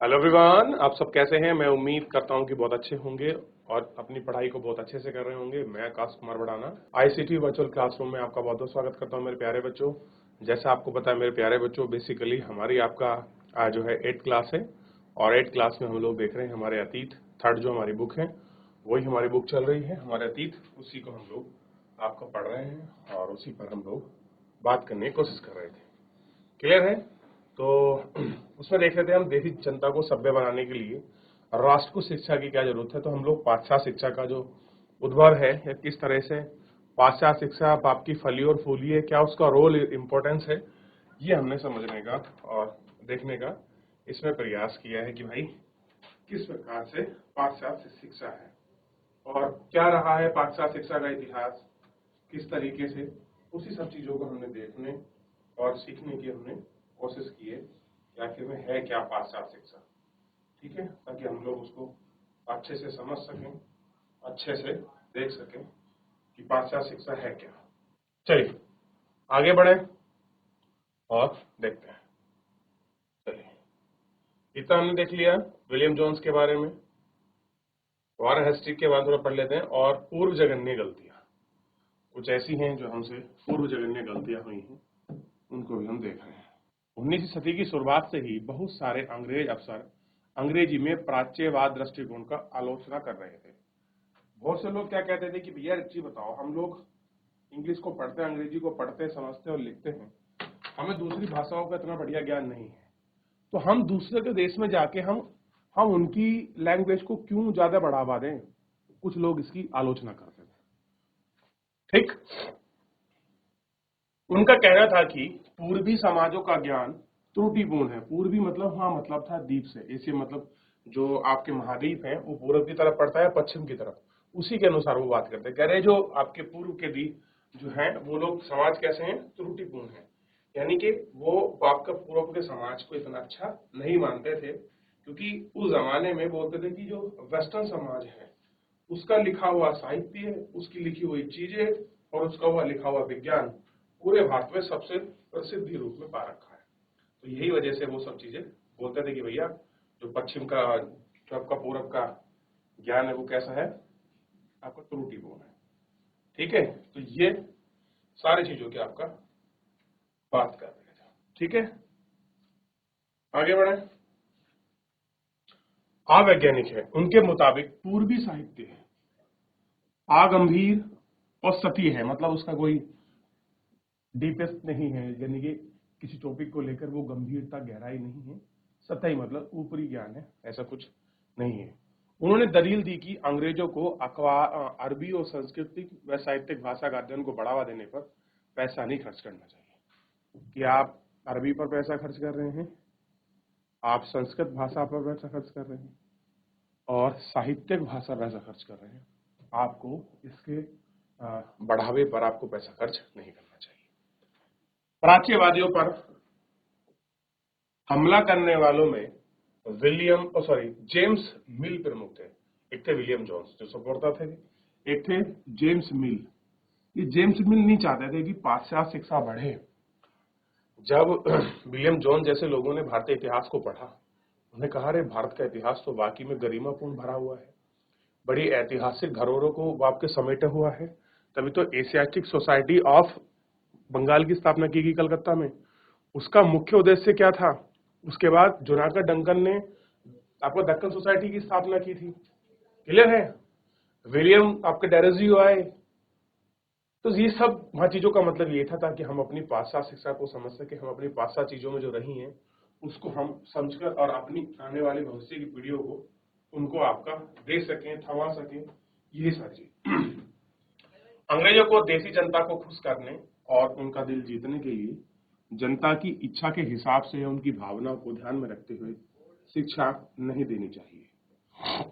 Hello everyone, आप सब कैसे हैं। मैं उम्मीद करता हूं कि बहुत अच्छे होंगे और अपनी पढ़ाई को बहुत अच्छे से कर रहे होंगे। मैं Akash Kumar Badana ICT virtual classroom में आपका बहुत बहुत स्वागत करता हूं मेरे प्यारे बच्चों। जैसा आपको पता है मेरे प्यारे बच्चों, बेसिकली हमारी आपका आज जो है 8th क्लास है और 8th क्लास में हम लोग देख रहे हैं हमारे अतीत। थर्ड जो हमारी बुक है वही हमारी बुक चल रही है, हमारे अतीत, उसी को हम लोग आपको पढ़ रहे हैं और उसी पर हम लोग बात करने की कोशिश कर रहे थे। क्लियर है? तो उसमें देख लेते हैं हम देशी जनता को सभ्य बनाने के लिए राष्ट्र को शिक्षा की क्या जरूरत है। तो हम लोग पाश्चात्य शिक्षा का जो उद्भव है या किस तरह से पाश्चात्य शिक्षा बाप की फली और फूली है, क्या उसका रोल इम्पोर्टेंस है, ये हमने समझने का और देखने का इसमें प्रयास किया है कि भाई किस प्रकार से पाश्चात्य शिक्षा है और क्या रहा है पाश्चात्य शिक्षा का इतिहास, किस तरीके से, उसी सब चीजों को हमने देखने और सीखने की हमने कोशिश की है कि आखिर में है क्या पाश्चात्य शिक्षा। ठीक है, ताकि हम लोग उसको अच्छे से समझ सकें, अच्छे से देख सकें कि पाश्चात्य शिक्षा है क्या। चलिए आगे बढ़े और देखते हैं। चलिए, इतना हमने देख लिया विलियम जोन्स के बारे में। वॉरेन हेस्टिंग के बारे में थोड़ा पढ़ लेते हैं और पूर्व जघन्य गलतियां कुछ ऐसी हैं जो हमसे पूर्व जघन्य गलतियां हुई हैं, उनको भी हम देख रहे हैं। 19वीं सदी की शुरुआत से ही बहुत सारे अंग्रेज अफसर अंग्रेजी में प्राच्यवाद दृष्टिकोण का आलोचना कर रहे थे। बहुत से लोग क्या कहते थे कि भैया एक चीज बताओ, हम लोग इंग्लिश को पढ़ते हैं, अंग्रेजी को पढ़ते हैं, समझते हैं और लिखते हैं, हमें दूसरी भाषाओं का इतना बढ़िया ज्ञान नहीं है, तो हम दूसरे के देश में जाके हम उनकी लैंग्वेज को क्यों ज्यादा बढ़ावा दें। कुछ लोग इसकी आलोचना करते थे। ठीक, उनका कहना था कि पूर्वी समाजों का ज्ञान त्रुटिपूर्ण है। पूर्वी मतलब हाँ मतलब था द्वीप से, एशिया मतलब जो आपके महाद्वीप हैं वो पूर्व की तरफ पड़ता है, पश्चिम की तरफ, उसी के अनुसार वो बात करते हैं। कह रहे जो आपके पूर्व के द्वीप जो हैं वो लोग समाज कैसे हैं, त्रुटिपूर्ण है, यानी कि वो आपका पूर्व के समाज को इतना अच्छा नहीं मानते थे, क्योंकि उस जमाने में बोलते थे कि जो वेस्टर्न समाज है उसका लिखा हुआ साहित्य, उसकी लिखी हुई चीजें और उसका हुआ लिखा हुआ विज्ञान पूरे भारत में सबसे प्रसिद्धि रूप में पा रखा है। तो यही वजह से वो सब चीजें बोलते थे कि भैया जो पश्चिम का, जो आपका पूरब का ज्ञान है वो कैसा है, आपका त्रुटिपूर्ण है। ठीक है, तो ये सारी चीजों की आपका बात कर रहे थे। ठीक है, आगे बढ़े। अवैज्ञानिक है, उनके मुताबिक पूर्वी साहित्य है अगंभीर और सती है, मतलब उसका कोई डीपेस्ट नहीं है, यानी कि किसी टॉपिक को लेकर वो गंभीरता गहराई नहीं है, सतही मतलब ऊपरी ज्ञान है, ऐसा कुछ नहीं है। उन्होंने दलील दी कि अंग्रेजों को अरबी और सांस्कृतिक व साहित्यिक भाषा का अध्ययन को बढ़ावा देने पर पैसा नहीं खर्च करना चाहिए। कि आप अरबी पर पैसा खर्च कर रहे हैं, आप संस्कृत भाषा पर पैसा खर्च कर रहे हैं और साहित्यिक भाषा पैसा खर्च कर रहे हैं, आपको इसके बढ़ावे पर आपको पैसा खर्च नहीं करना चाहिए। प्राच्यवादियों पर हमला करने वालों में जेम्स मिल प्रमुख थे। एक थे विलियम जोन्स जो सपोर्टर थे, एक थे जेम्स मिल। ये जेम्स मिल नहीं चाहते थे कि पाश्चात्य शिक्षा बढ़े। जब विलियम जोन्स जैसे लोगों ने भारतीय इतिहास को पढ़ा, उन्हें कहा रे भारत का इतिहास तो वाकई में गरिमापूर्ण भरा हुआ है, बड़ी ऐतिहासिक धरोहरों को आपके समेटे हुआ है, तभी तो एशियाटिक सोसाइटी ऑफ बंगाल की स्थापना की गई कलकत्ता में। उसका मुख्य उद्देश्य क्या था? उसके बाद जोनाकर डंकन ने आपको दक्कन सोसाइटी की स्थापना की थी। क्लियर है? विलियम आपके डेरोजियो आए। तो ये सब वहां चीजों का मतलब ये था ताकि हम अपनी पाश्चात्य शिक्षा को समझ सके, हम अपनी पाश्चात्य चीजों में जो रही हैं उसको हम समझकर और अपनी आने वाली भविष्य की पीढ़ियों को उनको आपका दे सकें, थमा सकें, यही सारी चीज। अंग्रेजों को देसी जनता को खुश करने और उनका दिल जीतने के लिए जनता की इच्छा के हिसाब से उनकी भावनाओं को ध्यान में रखते हुए शिक्षा नहीं देनी चाहिए।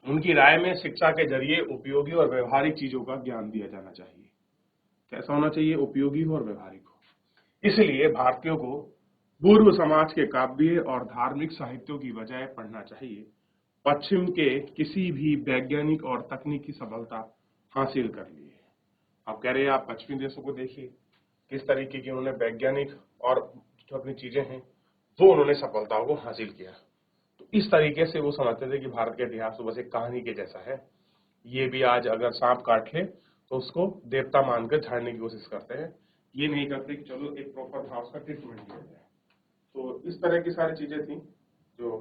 उनकी राय में शिक्षा के जरिए उपयोगी और व्यवहारिक चीजों का ज्ञान दिया जाना चाहिए। कैसा होना चाहिए? उपयोगी हो और व्यवहारिक हो। इसलिए भारतीयों को पूर्व समाज के काव्य और धार्मिक साहित्यों की बजाय पढ़ना चाहिए पश्चिम के किसी भी वैज्ञानिक और तकनीकी सफलता हासिल कर ली है। आप कह रहे हैं आप पश्चिमी देशों को देखिए किस तरीके की उन्होंने वैज्ञानिक और जो अपनी चीजें हैं वो उन्होंने सफलताओं को हासिल किया। तो इस तरीके से वो समझते थे कि भारत का इतिहास तो बस एक कहानी के जैसा है। ये भी आज अगर सांप काट ले तो उसको देवता मानकर झाड़ने की कोशिश करते हैं। ये नहीं करते कि चलो एक प्रॉपर था उसका ट्रीटमेंट किया जाए। तो इस तरह की सारी चीजें थी जो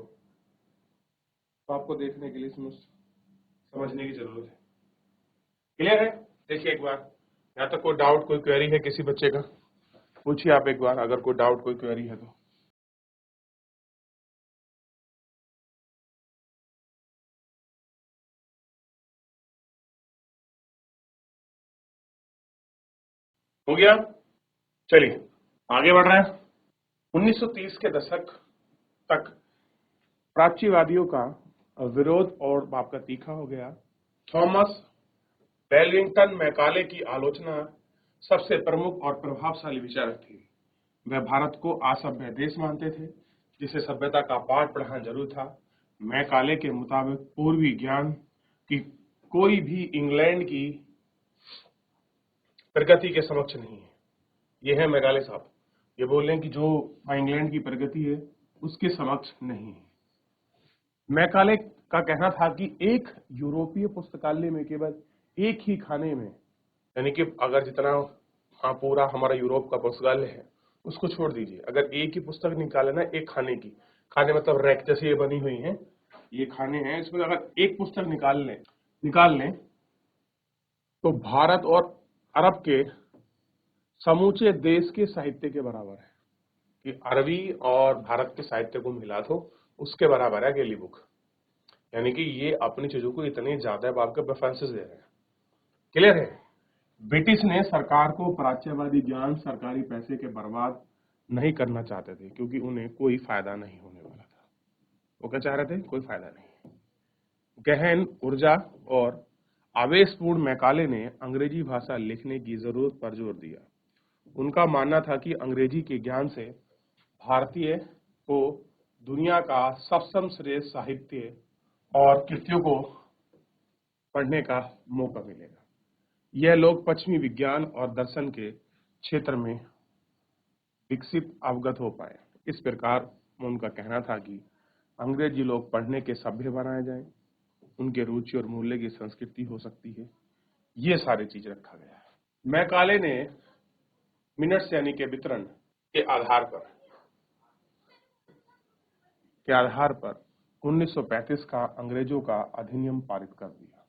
तो आपको देखने के लिए समझने की जरूरत है। क्लियर है? देखिए एक बार, यहाँ तक कोई डाउट, कोई क्वेरी है किसी बच्चे का? पूछिए आप एक बार, अगर कोई डाउट, कोई क्वेरी है तो। हो गया? चलिए आगे बढ़ रहे हैं। 1930 के दशक तक प्राच्यवादियों का विरोध और आपका तीखा हो गया। थॉमस वेलिंगटन मैकाले की आलोचना सबसे प्रमुख और प्रभावशाली विचारक थी। वह भारत को असभ्य देश मानते थे जिसे सभ्यता का पाठ पढ़ाना जरूर था। मैकाले के मुताबिक पूर्वी ज्ञान की कोई भी इंग्लैंड की प्रगति के समक्ष नहीं है। ये है मैकाले साहब, ये बोल रहे हैं कि जो इंग्लैंड की प्रगति है उसके समक्ष नहीं है। मैकाले का कहना था कि एक यूरोपीय पुस्तकालय में केवल एक ही खाने में, यानी कि अगर जितना पूरा हमारा यूरोप का पुस्तकालय है उसको छोड़ दीजिए, अगर एक ही पुस्तक निकाले ना, एक खाने की, खाने मतलब रैक जैसे ये बनी हुई है, ये खाने हैं, इसमें अगर एक पुस्तक निकाल लें तो भारत और अरब के समूचे देश के साहित्य के बराबर है। कि अरबी और भारत के साहित्य को मिला तो उसके बराबर है अकेली बुक। यानी कि ये अपनी चीजों को इतने ज्यादा बाप के प्रेफरेंसेस दे रहे हैं। क्लियर है? ब्रिटिश ने सरकार को प्राच्यवादी ज्ञान सरकारी पैसे के बर्बाद नहीं करना चाहते थे क्योंकि उन्हें कोई फायदा नहीं होने वाला था। वो क्या चाह रहे थे? कोई फायदा नहीं। गहन ऊर्जा और आवेशपूर्ण मैकाले ने अंग्रेजी भाषा लिखने की जरूरत पर जोर दिया। उनका मानना था कि अंग्रेजी के ज्ञान से भारतीय को दुनिया का सबसे श्रेष्ठ साहित्य और कृतियों को पढ़ने का मौका मिलेगा। यह लोग पश्चिमी विज्ञान और दर्शन के क्षेत्र में विकसित अवगत हो पाए। इस प्रकार उनका कहना था कि अंग्रेजी लोग पढ़ने के सभ्य बनाए जाएं, उनके रुचि और मूल्य की संस्कृति हो सकती है। ये सारी चीज रखा गया है। मैकाले ने मिनट्स यानी के वितरण के आधार पर 1935 का अंग्रेजों का अधिनियम पारित कर दिया।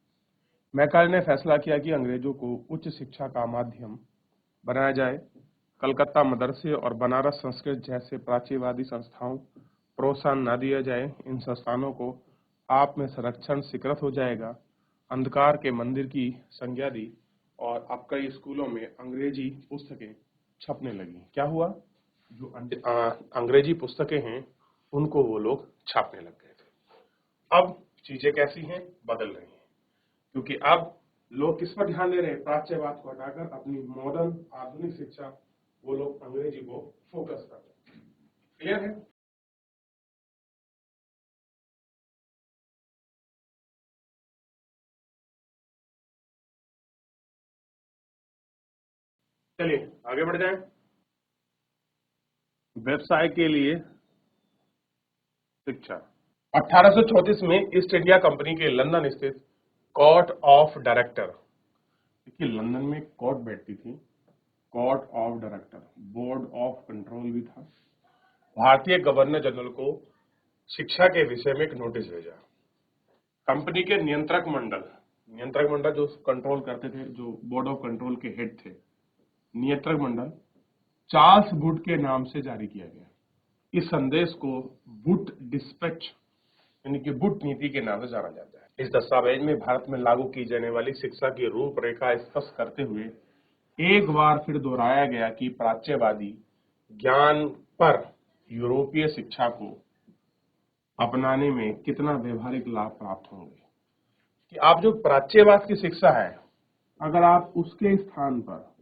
मैकाले ने फैसला किया कि अंग्रेजों को उच्च शिक्षा का माध्यम बनाया जाए। कलकत्ता मदरसे और बनारस संस्कृत जैसे प्राच्यवादी संस्थाओं प्रोत्साहन न दिया जाए। इन संस्थानों को आप में संरक्षण स्वीकृत हो जाएगा। अंधकार के मंदिर की संज्ञा दी और अब कई स्कूलों में अंग्रेजी पुस्तकें छपने लगी। क्या हुआ? जो अंग्रेजी पुस्तकें हैं उनको वो लोग छापने लग गए थे। अब चीजें कैसी हैं? बदल रही हैं, क्योंकि अब लोग किस पर ध्यान दे रहे हैं? प्राच्यवाद को हटाकर अपनी मॉडर्न आधुनिक शिक्षा वो लोग अंग्रेजी को फोकस कर रहे हैं। क्लियर है? चलिए आगे बढ़ जाएं। व्यवसाय के लिए शिक्षा। 1834 में ईस्ट इंडिया कंपनी के लंदन स्थित कोर्ट ऑफ डायरेक्टर, देखिए लंदन में कोर्ट बैठती थी, court of director, board of control भी था, भारतीय गवर्नर जनरल को शिक्षा के विषय में एक नोटिस भेजा। कंपनी के नियंत्रक मंडल जो कंट्रोल करते थे, जो बोर्ड ऑफ कंट्रोल के हेड थे, नियंत्रक मंडल चार्ल्स वुड के नाम से जारी किया गया। इस संदेश को वुड डिस्पैच यानी कि वुड नीति के नाम से जाना जाता है। इस दस्तावेज में भारत में लागू की जाने वाली शिक्षा की रूपरेखा स्पष्ट करते हुए एक बार फिर दोहराया गया कि प्राच्यवादी ज्ञान पर यूरोपीय शिक्षा को अपनाने में कितना व्यवहारिक लाभ प्राप्त होंगे। कि आप जो प्राच्यवाद की शिक्षा है, अगर आप उसके स्थान पर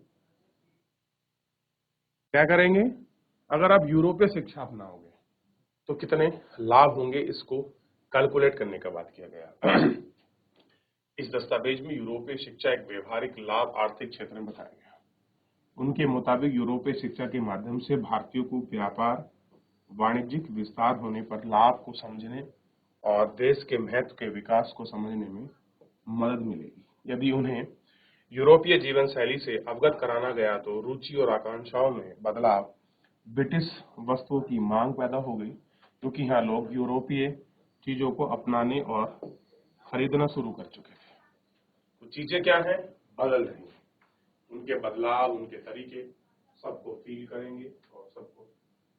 क्या करेंगे, अगर आप यूरोपीय शिक्षा अपनाओगे तो कितने लाभ होंगे, इसको कैलकुलेट करने का बात किया गया। इस दस्तावेज में यूरोपीय शिक्षा एक व्यवहारिक लाभ आर्थिक क्षेत्र में बताया गया। उनके मुताबिक यूरोपीय शिक्षा के माध्यम से भारतीयों को व्यापार वाणिज्यिक विस्तार होने पर लाभ को समझने और देश के महत्व के विकास को समझने में मदद मिलेगी। यदि उन्हें यूरोपीय जीवन शैली से अवगत कराना गया तो रुचि और आकांक्षाओं में बदलाव, ब्रिटिश वस्तुओं की मांग पैदा हो गई, क्योंकि यहाँ लोग यूरोपीय चीजों को अपनाने और खरीदना शुरू कर चुके थे। तो चीजें क्या है, बदल रही हैं। उनके बदलाव, उनके तरीके सबको फील करेंगे और सबको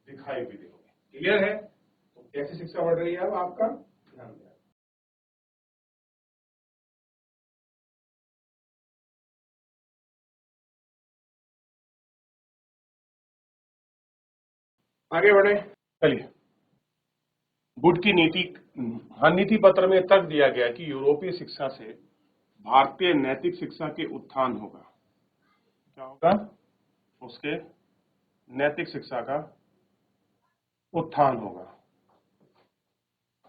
दिखाई भी देंगे। क्लियर है? तो कैसी शिक्षा बढ़ रही है अब आपका ध्यान दें। आगे बढ़े, चलिए। गुड की नीति, हाँ, नीति पत्र में तर्क दिया गया कि यूरोपीय शिक्षा से भारतीय नैतिक शिक्षा के उत्थान होगा। क्या होगा? उसके नैतिक शिक्षा का उत्थान होगा।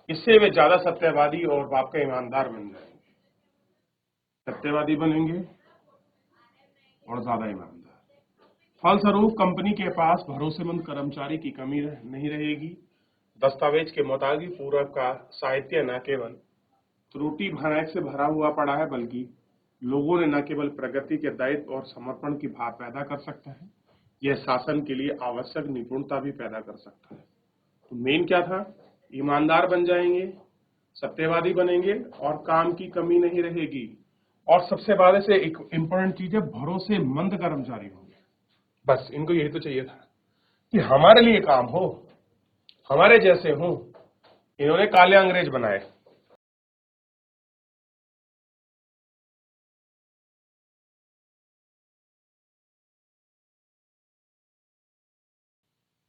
इससे वे ज्यादा सत्यवादी और बाप का ईमानदार बन जाएंगे। सत्यवादी बनेंगे और ज्यादा ईमानदार। फलस्वरूप कंपनी के पास भरोसेमंद कर्मचारी की कमी नहीं रहेगी। दस्तावेज के मुताबिक पूरब का साहित्य न केवल त्रुटि भरने से भरा हुआ पड़ा है, बल्कि लोगों ने न केवल प्रगति के दायित्व और समर्पण की भाव पैदा कर सकता है, यह शासन के लिए आवश्यक निपुणता भी पैदा कर सकता है। तो मेन क्या था? ईमानदार बन जाएंगे, सत्यवादी बनेंगे और काम की कमी नहीं रहेगी। और सबसे बड़े से एक इंपॉर्टेंट चीज है, भरोसेमंद कर्मचारी होंगे। बस इनको यही तो चाहिए था कि हमारे लिए काम हो, हमारे जैसे हो। इन्होंने काले अंग्रेज बनाए।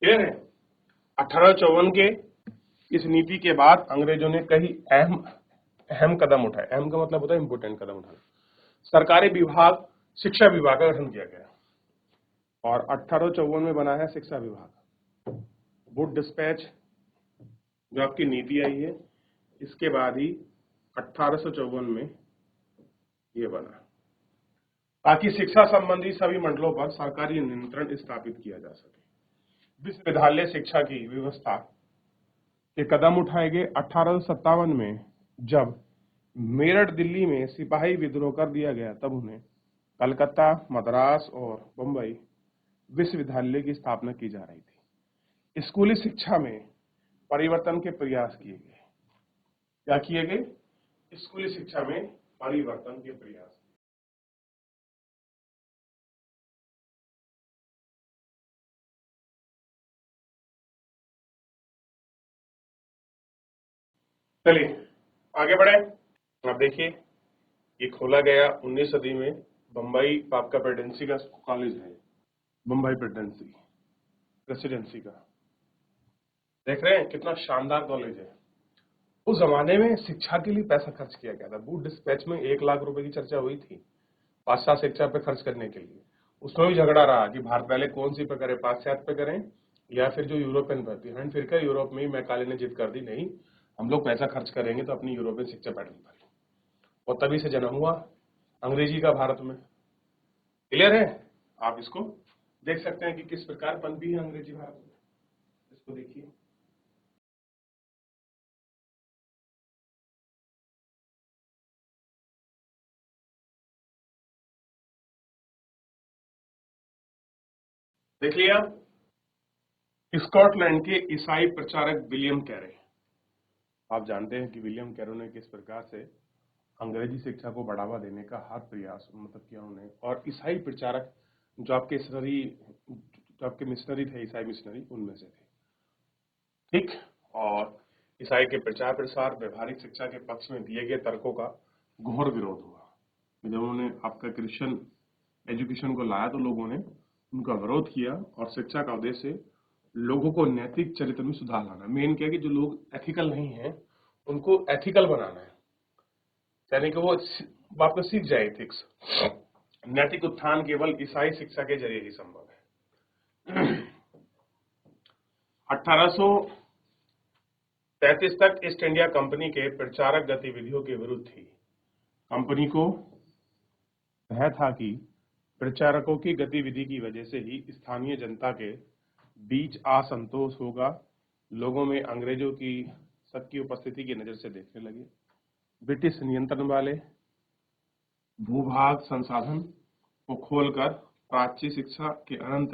क्लियर है? 1854 के इस नीति के बाद अंग्रेजों ने कई अहम अहम कदम उठाए। अहम का मतलब होता है इंपोर्टेंट कदम उठाए। सरकारी विभाग, शिक्षा विभाग का गठन किया गया और 1854 में बना है शिक्षा विभाग। वुड डिस्पैच जो आपकी नीति आई है, इसके बाद ही 1854 में ये बना, ताकि शिक्षा संबंधी सभी मंडलों पर सरकारी नियंत्रण स्थापित किया जा सके। विश्वविद्यालय शिक्षा की व्यवस्था के कदम उठाए गए। 1857 में जब मेरठ दिल्ली में सिपाही विद्रोह कर दिया गया, तब उन्हें कलकत्ता, मद्रास और बम्बई विश्वविद्यालय की स्थापना की जा रही थी। स्कूली शिक्षा में परिवर्तन के प्रयास किए गए। क्या किए गए? स्कूली शिक्षा में परिवर्तन के प्रयास। चलिए आगे बढ़े। अब देखिए, ये खोला गया 19वीं सदी में बम्बई आपका प्रेसिडेंसी का कॉलेज है, बम्बई प्रेसिडेंसी का। देख रहे हैं कितना शानदार कॉलेज है। उस जमाने में शिक्षा के लिए पैसा खर्च किया गया था। वुड डिस्पैच में 1 लाख रुपए की चर्चा हुई थी पाश्चात्य शिक्षा पे खर्च करने के लिए। उसमें भी झगड़ा रहा कि भारत पहले कौन सी पे करें, पाश्चात्य पे करें या फिर जो यूरोपियन भर्ती है। फिर कर यूरोप में ही मैकाले ने जिद कर दी, नहीं हम लोग पैसा खर्च करेंगे तो अपनी यूरोपियन शिक्षा पैटर्न पर। और तभी से जन्म हुआ अंग्रेजी का भारत में। क्लियर है? आप इसको देख सकते हैं कि किस प्रकार पनपी है अंग्रेजी भारत में। इसको देखिए। देख लिया? स्कॉटलैंड के ईसाई प्रचारक विलियम कैरे। आप जानते हैं कि विलियम कैरो ने किस प्रकार से अंग्रेजी शिक्षा को बढ़ावा देने का हर प्रयास मतलब किया उन्हें। और ईसाई प्रचारक जो आपके मिशनरी थे, ईसाई मिशनरी, उनमें से थे। ठीक। और ईसाई के प्रचार प्रसार, व्यवहारिक शिक्षा के पक्ष में दिए गए तर्कों का घोर विरोध हुआ। जब उन्होंने आपका क्रिश्चियन एजुकेशन को लाया तो लोगों ने उनका विरोध किया। और शिक्षा का उद्देश्य लोगों को नैतिक चरित्र में सुधार लाना। मेन क्या है कि जो लोग एथिकल नहीं है उनको एथिकल बनाना है, यानी कि वो वापस सीख जाए एथिक्स। नैतिक उत्थान केवल ईसाई शिक्षा के जरिए ही संभव है। 1833 तक ईस्ट इंडिया कंपनी के प्रचारक गतिविधियों के विरुद्ध थी। कंपनी को यह था कि प्रचारकों की गतिविधि की वजह से ही स्थानीय जनता के बीच असंतोष होगा, लोगों में अंग्रेजों की तक की उपस्थिति की नजर से देखने लगे। ब्रिटिश नियंत्रण वाले भूभाग संसाधन को खोलकर प्राच्य शिक्षा के अनंत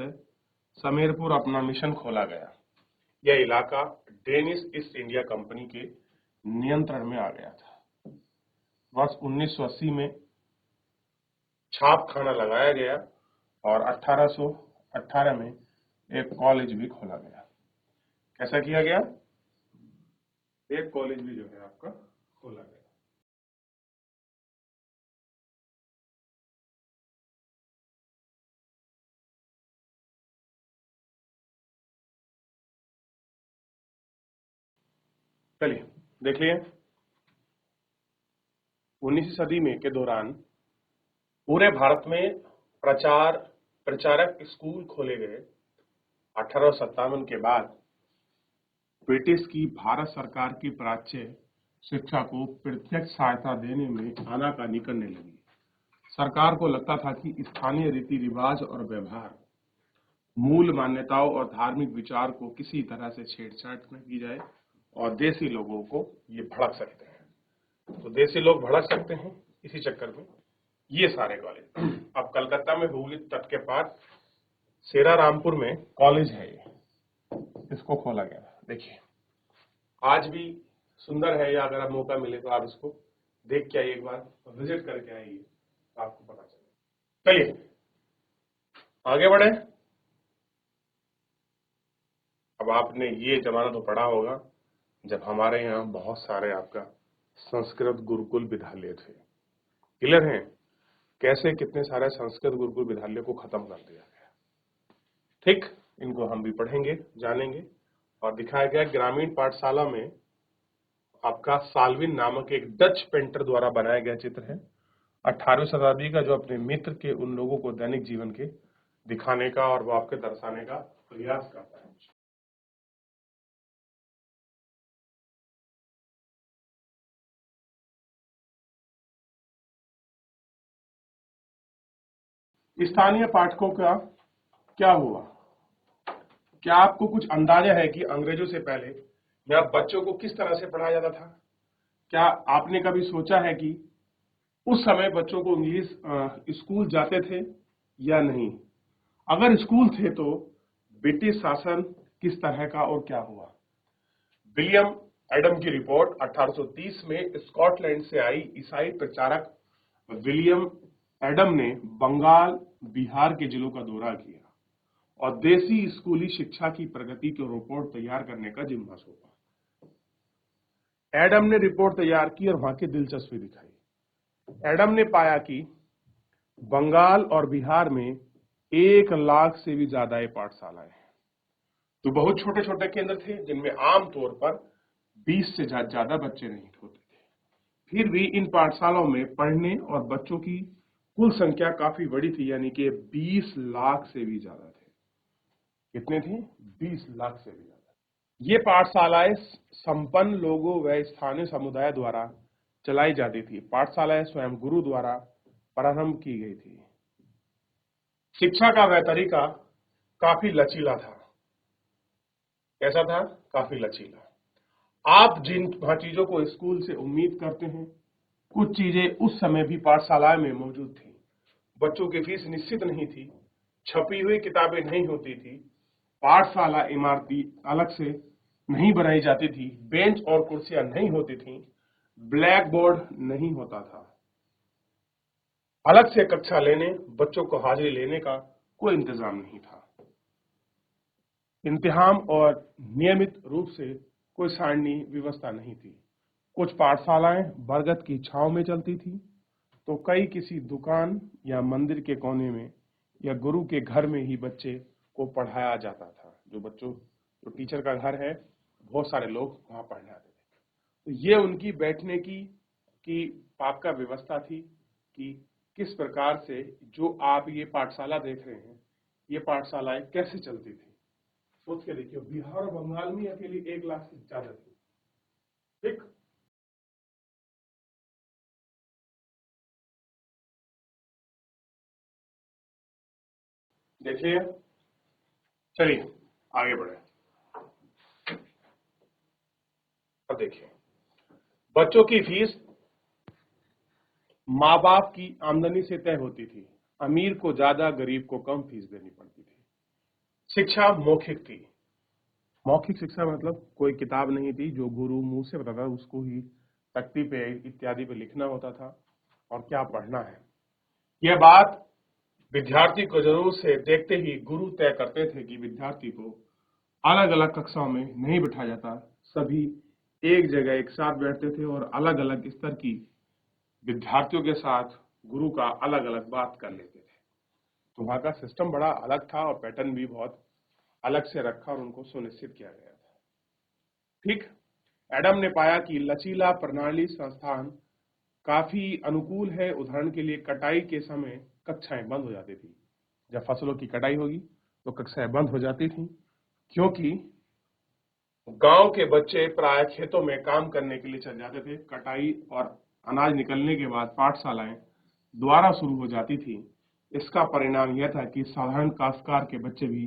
समेरपुर अपना मिशन खोला गया। यह इलाका डेनिश ईस्ट इंडिया कंपनी के नियंत्रण में आ गया था। वर्ष 1980 में छाप खाना लगाया गया और 1818 में एक कॉलेज भी खोला गया। कैसा किया गया? एक कॉलेज भी जो है आपका खोला गया। चलिए देख लिए 19वीं सदी में के दौरान पूरे भारत में प्रचारक स्कूल खोले गए। 1857 के बाद ब्रिटिश की भारत सरकार की प्राच्य शिक्षा को प्रत्यक्ष सहायता देने में आनाकानी करने लगी। सरकार को लगता था कि स्थानीय रीति रिवाज और व्यवहार, मूल मान्यताओं और धार्मिक विचार को किसी तरह से छेड़छाड़ न की जाए और देसी लोगों को ये भड़क सकते हैं। तो देसी लोग भड़क सकते हैं, इसी चक्कर में ये सारे कॉलेज। अब कलकत्ता में हुगली तट के पास सेरारामपुर में कॉलेज है, इसको खोला गया। देखिए आज भी सुंदर है, या अगर आप मौका मिले तो आप इसको देख के आइए, एक बार विजिट करके आइए तो आपको पता चले। चलिए आगे बढ़े। अब आपने ये जमाना तो पढ़ा होगा जब हमारे यहाँ बहुत सारे आपका संस्कृत गुरुकुल विद्यालय थे। क्लियर है? कैसे कितने सारे संस्कृत गुरुकुल विद्यालय को खत्म कर दिया गया। ठीक, इनको हम भी पढ़ेंगे, जानेंगे। और दिखाया गया ग्रामीण पाठशाला में आपका साल्विन नामक एक डच पेंटर द्वारा बनाया गया चित्र है 18वीं शताब्दी का, जो अपने मित्र के उन लोगों को दैनिक जीवन के दिखाने का और वो आपके दर्शाने का प्रयास करता है। स्थानीय पाठकों का क्या हुआ? क्या आपको कुछ अंदाजा है कि अंग्रेजों से पहले यहाँ बच्चों को किस तरह से पढ़ाया जाता था? क्या आपने कभी सोचा है कि उस समय बच्चों को इंग्लिश स्कूल जाते थे या नहीं? अगर स्कूल थे तो ब्रिटिश शासन किस तरह का और क्या हुआ? विलियम एडम की रिपोर्ट 1830 में स्कॉटलैंड से आई ईसाई प्रचारक विलियम एडम ने बंगाल, बिहार के जिलों का दौरा किया और देसी स्कूली शिक्षा की प्रगति की रिपोर्ट तैयार करने का जिम्मा सौंपा। एडम ने रिपोर्ट तैयार की और वहां की दिलचस्पी दिखाई। एडम ने पाया कि बंगाल और बिहार में 1 लाख से भी ज्यादा ये पाठशालाएं हैं। तो बहुत छोटे छोटे केंद्र थे जिनमें आमतौर पर 20 से ज्यादा बच्चे नहीं होते थे। फिर भी इन पाठशालाओं में पढ़ने और बच्चों की कुल संख्या काफी बड़ी थी, यानी कि 20 लाख से भी ज्यादा थे। कितने थे? 20 लाख से भी ज्यादा। ये पाठशालाएं संपन्न लोगों व स्थानीय समुदाय द्वारा चलाई जाती थी। पाठशालाएं स्वयं गुरु द्वारा प्रारंभ की गई थी। शिक्षा का वह तरीका काफी लचीला था। कैसा था? काफी लचीला। आप जिन चीजों को स्कूल से उम्मीद करते हैं, कुछ चीजें उस समय भी पाठशाला में मौजूद थी। बच्चों की फीस निश्चित नहीं थी, छपी हुई किताबें नहीं होती थी, पाठशाला इमारती अलग से नहीं बनाई जाती थी, बेंच और कुर्सियां नहीं होती थी, ब्लैक बोर्ड नहीं होता था, अलग से कक्षा लेने, बच्चों को हाजिरी लेने का कोई इंतजाम नहीं था। इम्तिहान और नियमित रूप से कोई सारणी व्यवस्था नहीं थी। कुछ पाठशालाएं बरगद की छांव में चलती थी, तो कई किसी दुकान या मंदिर के कोने में या गुरु के घर में ही बच्चे को पढ़ाया जाता था। जो टीचर का घर है, बहुत सारे लोग वहां पढ़ने आते थे। तो ये उनकी बैठने की आपका व्यवस्था थी कि किस प्रकार से जो आप ये पाठशाला देख रहे हैं, ये पाठशालाएं कैसे चलती थी। सोच के देखिए, बिहार और बंगाल में अकेली 1 लाख से ज्यादा थी। ठीक, देखिए। चलिए आगे बढ़े। अब देखें, बच्चों की फीस माँ बाप की आमदनी से तय होती थी। अमीर को ज्यादा, गरीब को कम फीस देनी पड़ती थी। शिक्षा मौखिक थी। मौखिक शिक्षा मतलब कोई किताब नहीं थी, जो गुरु मुंह से बताता उसको ही तख्ती पे इत्यादि पे लिखना होता था और क्या पढ़ना है। यह बात विद्यार्थी को जरूर से देखते ही गुरु तय करते थे कि विद्यार्थी को अलग अलग कक्षाओं में नहीं बिठाया जाता, सभी एक जगह एक साथ बैठते थे और अलग अलग स्तर की विद्यार्थियों के साथ गुरु का अलग अलग बात कर लेते थे। तो वहां का सिस्टम बड़ा अलग था और पैटर्न भी बहुत अलग से रखा और उनको सुनिश्चित किया गया था। ठीक, एडम ने पाया कि लचीला प्रणाली संस्थान काफी अनुकूल है। उदाहरण के लिए कटाई के समय कक्षाएं बंद हो जाती थी। जब फसलों की कटाई होगी तो कक्षाएं बंद हो जाती थी, क्योंकि गांव के बच्चे प्राय खेतों में काम करने के लिए चले जाते थे। कटाई और अनाज निकलने के बाद पाठशालाएं दोबारा शुरू हो जाती थी। इसका परिणाम यह था कि साधारण काश्तकार के बच्चे भी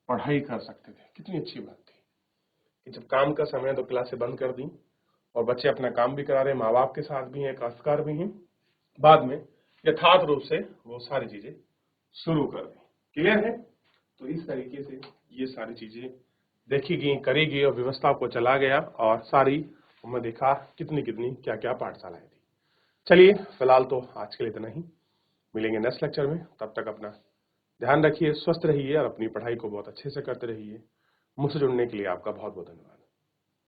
पढ़ाई कर सकते थे। कितनी अच्छी बात थी कि जब काम का समय तो क्लासें बंद कर दी और बच्चे अपना काम भी करा रहे, माँ बाप के साथ भी हैं, काश्तकार भी हैं। बाद में यथार्थ रूप से वो सारी चीजें शुरू कर दी। क्लियर है? तो इस तरीके से ये सारी चीजें देखी गई, करी गई और व्यवस्था को चला गया और सारी हमने देखा कितनी कितनी क्या क्या पाठशालाएं थी। चलिए फिलहाल तो आज के लिए इतना ही, मिलेंगे नेक्स्ट लेक्चर में। तब तक अपना ध्यान रखिए, स्वस्थ रहिए और अपनी पढ़ाई को बहुत अच्छे से करते रहिए। मुझसे जुड़ने के लिए आपका बहुत बहुत धन्यवाद।